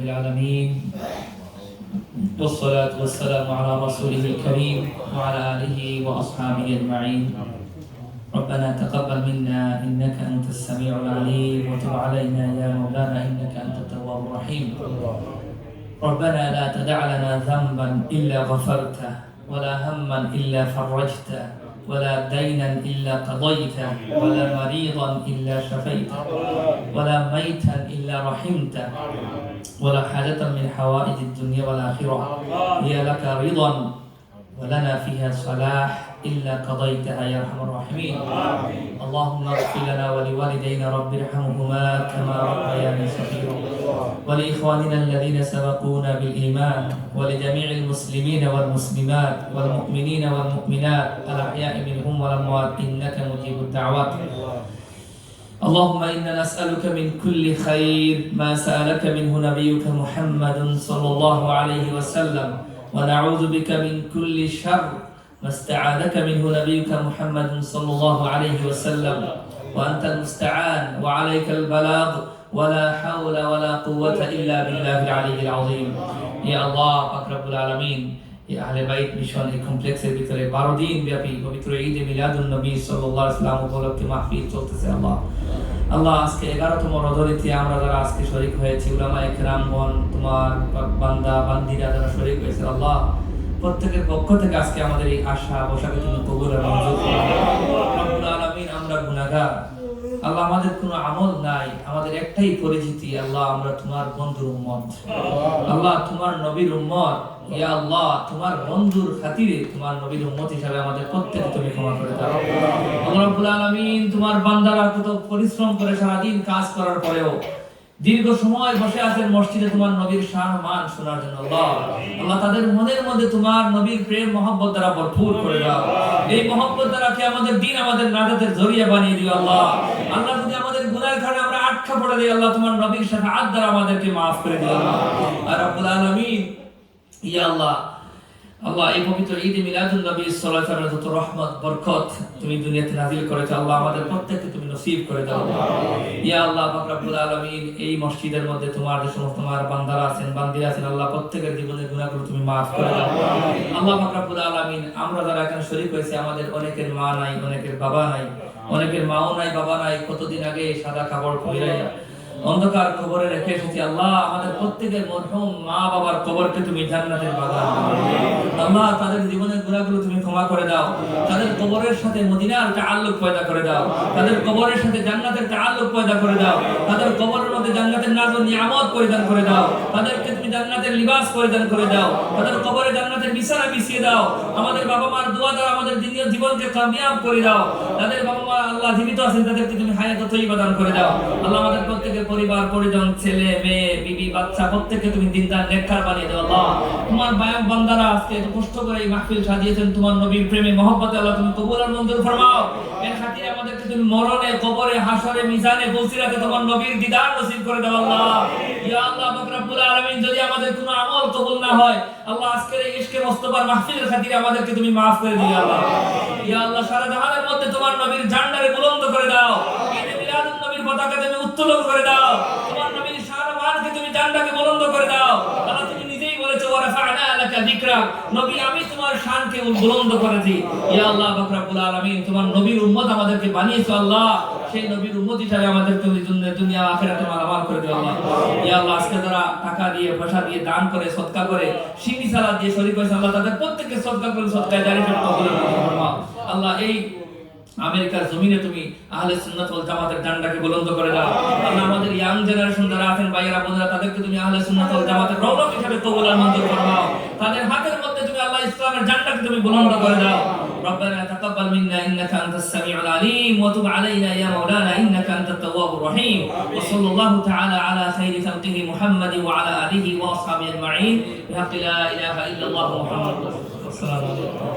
العالمين والصلاة والسلام على رسوله الكريم وعلى آله وأصحابه أجمعين. ربنا تقبل منا إنك أنت السميع العليم وتب علينا يا مولانا إنك أنت التواب الرحيم. ربنا لا تدع لنا ذنبا إلا غفرته ولا هما إلا فرجته ولا دينا إلا قضيته ولا مريضا إلا شفيته ولا ميتا إلا رحمته ولا حاجة من حوائج الدنيا والآخرة هي لك رضا ولنا فيها صلاح إلا قضيتها يا أرحم الراحمين. اللهم اغفر لنا ولوالدينا رب ارحمهما كما ربياني صغيرا ولإخواننا الذين سبقونا بالإيمان ولجميع المسلمين والمسلمات والمؤمنين والمؤمنات الأحياء منهم والأموات إنك مجيب الدعوات. اللهم إنا نسألك من كل خير ما سألك منه نبيك محمد صلى الله عليه وسلم ونعوذ بك من كل شر ما استعاذك منه نبيك محمد صلى الله عليه وسلم وأنت المستعان وعليك البلاغ ولا حول ولا قوة إلا بالله العلي العظيم. يا الله أكرم العالمين এই আহলে বাইত মিশন এই কমপ্লেক্সের ভিতরে 12 দিন ব্যাপী পবিত্র ঈদে মিলাদুন নবী সাল্লাল্লাহু আলাইহি ওয়াসাল্লাম উপলক্ষে মাহফিল চলতেছে। আল্লাহ আজকে 11তম রজনীতে আমরা যারা আজকে শরীক হয়েছি উলামায়ে কেরামগণ তোমার বান্দা বান্দিরা যারা শরীক হয়েছে আল্লাহ প্রত্যেকের পক্ষ থেকে আজকে আমাদের এই আশা বসাকে তুমি কবুল আর মঞ্জুর করো। রব্বুল আলামিন আমরা গুনাহগার আল্লাহ, আমাদের কোনো আমল নাই, আমাদের একটাই পরিচিতি আল্লাহ আমরা তোমার বন্ধুর উম্মত। আল্লাহ তোমার নবীর উম্মত, ইয়া আল্লাহ তোমার বন্ধুর খাতিরে তোমার নবীর উম্মত হিসাবে আমাদের প্রত্যেককে তুমি ক্ষমা করে দাও। আল্লাহ রাব্বুল আলামিন তোমার বান্দারা কত পরিশ্রম করে সারা দিন কাজ করার পরেও দীর্ঘ সময় বসে আছেন মসজিদে তোমার নবীর শান মান শোনার জন্য। আল্লাহ তাদের মনের মধ্যে তোমার নবীর প্রেম মহব্বত দ্বারা ভরপুর করে দাও। এই মহব্বত দ্বারা কি আমাদের দিন আমাদের নাজাতের জরিয়া বানিয়ে দিও আল্লাহ। আল্লাহ যদি আমাদের গুনাহের কারণে আমরা আটকা পড়ে যাই আল্লাহ তোমার নবীর শাফাআত দ্বারা আমাদেরকে maaf করে দিও আল্লাহ। আর রব্বুল আলামিন ইয়া আল্লাহ আল্লাহ এই পবিত্র ঈদে মিলাদুন নবী সাল্লাল্লাহু আলাইহি ওয়াসাল্লামের যত রহমত বরকত তুমি দুনিয়াতে নাযিল করেছো আল্লাহ আমাদের প্রত্যেককে তুমি নসিব করে দাও। ইয়া আল্লাহ পাক রব্বুল আলামিন এই মসজিদের মধ্যে তোমার যে সমস্ত তোমার বান্দারা আছেন বান্দিরা আছেন আল্লাহ প্রত্যেকের জীবনের গুনাহগুলো তুমি maaf করে দাও। আল্লাহ পাক রব্বুল আলামিন আমরা যারা এখানে শরীক হয়েছে আমাদের অনেকের মা নাই, অনেকের বাবা নাই, অনেকের মাও নাই বাবা নাই, কতদিন আগে সাদা কাপড় পরে অন্ধকার কবরে রেখে এসেছি আল্লাহ আমাদের প্রত্যেকের মরহুম মা বাবার কবরকে তুমি জান্নাতের বাগান আল্লাহ তাদের জীবনের গুনাহগুলো তুমি ক্ষমা করে দাও। তাদের কবরের সাথে মদিনার তাআল্লুক পয়দা করে দাও, তাদের কবরের সাথে জান্নাতের তাআল্লুক পয়দা করে দাও, তাদের কবরের মধ্যে জান্নাতের নাজ ও নিয়ামত পরিধান করে দাও, তাদেরকে তুমি জান্নাতের লিবাস পরিধান করে দাও, তাদের কবরে জান্নাতের বিছানা বিছিয়ে দাও। আমাদের বাবা মার দোয়া দ্বারা আমাদের দুনিয়া জীবনকে কামিয়াব করে দাও। তাদের বাবা মা আল্লাহ জীবিত আছেন তাদেরকে তুমি হায়াত তৈয়বা দান করে দাও। আল্লাহ আমাদের প্রত্যেকের পরিবার পরিজন ছেলে মেয়ে বিবি বাচ্চা প্রত্যেককে তুমি দিনদার নেককার বানিয়ে দাও আল্লাহ। তোমার বান্দারা আজকে এত কষ্ট করে এই মাহফিল সাজিয়েছেন তোমার নবীর প্রেমে মহব্বতে আল্লাহ তুমি কবুল আর মঞ্জুর ফরমাও। এর খাতিরে আমাদেরকে তুমি মরণে কবরে হাসরে মিজানে ফজিলাতে তোমার নবীর দিদার নসিব করে দাও আল্লাহ। ইয়া আল্লাহ পাক রব্বুল আলামিন যদি আমাদের কোনো আমল কবুল না হয় আল্লাহ আজকের এই ইশকে মুস্তাফার মাহফিলের খাতিরে আমাদেরকে তুমি maaf করে দিও আল্লাহ। ইয়া আল্লাহ সারা জাহানের মধ্যে তোমার নবীর ঝান্ডারে বুলন্দ করে দাও। ঈদে মিলাদুন নবীর পতাকা তুমি উত্তোলন করে দাও। তোমার নবীর শানওয়ানকে তুমি ঝান্ডাকে বুলন্দ করে দাও আল্লাহ। তুমি নিজেই বলেছো ওয়া রাফা'না লাকা যিকরাক, নবী আমি তোমার শানকে বুলন্দ করেছি। ইয়া আল্লাহ পাক রব্বুল আলামিন তোমার নবীর উম্মত আমাদেরকে বানিয়েছো আল্লাহ, সেই নবীর উম্মত হিসেবে আমাদের তুমি দুনিয়া আখিরাতে মালামাল করে দিও আল্লাহ। ইয়া আল্লাহ আজকে যারা টাকা দিয়ে পয়সা দিয়ে দান করে সদকা করে সিন্নি সালাত দিয়ে শরীক হয়েছে আল্লাহ তাদের প্রত্যেককে সদকা করে সদকায়ে জারিয়া কবুল ফরমাও আল্লাহ। এই আমেরিকার জমিনে তুমি আহলে সুন্নাত ওয়াল জামাতের ঝান্ডাকে বুলন্দ করে দাও আল্লাহ। আমাদের ইয়াং জেনারেশন যারা আছেন ভাইয়েরা বোনেরা তাদেরকে তুমি আহলে সুন্নাত ওয়াল জামাতের রৌনক হিসেবে কবুল আর মঞ্জুর ফরমাও। তাদের হাতের মধ্যে তুমি আল্লাহ ইসলামের ঝান্ডাকে তুমি বুলন্দ করে দাও। ربنا تقبل منا انك انت السميع العليم وتب علينا يا مولانا انك انت التواب الرحيم وصلى الله تعالى على خير خلقه محمد وعلى اله واصحابه اجمعين بحق لا اله الا الله محمد. السلام عليكم.